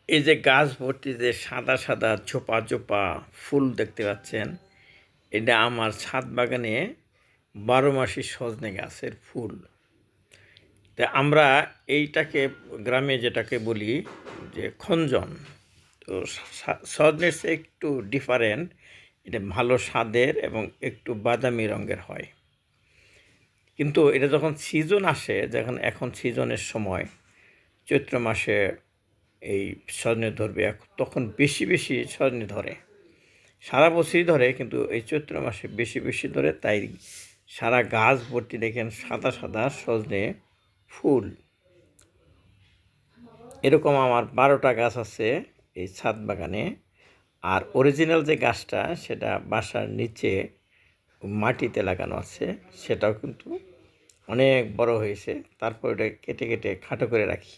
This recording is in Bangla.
এই যে গাছ ভর্তি যে সাদা সাদা চোপা চোপা ফুল দেখতে পাচ্ছেন, এটা আমার ছাদ বাগানে 12 মাসি সজনে গাছের ফুল। তা আমরা এইটাকে গ্রামে যেটাকে বলি যে খঞ্জন। তো সজনের চেয়ে একটু ডিফারেন্ট, এটা ভালো স্বাদের এবং একটু বাদামি রঙের হয়। কিন্তু এটা যখন সিজন আসে, যখন এখন সিজনের সময় চৈত্র মাসে এই সজনে ধরবে, তখন বেশি বেশি সজনে ধরে। সারা বছরই ধরে, কিন্তু এই চৈত্র মাসে বেশি বেশি ধরে, তাই সারা গাছ ভর্তি দেখেন সাদা সাদা সজনে ফুল। এরকম আমার 12টা গাছ আছে এই ছাদ বাগানে। আর অরিজিনাল যে গাছটা সেটা বাসার নিচে মাটিতে লাগানো আছে, সেটাও কিন্তু অনেক বড় হয়েছে। তারপর এটা কেটে কেটে খাটো করে রাখি।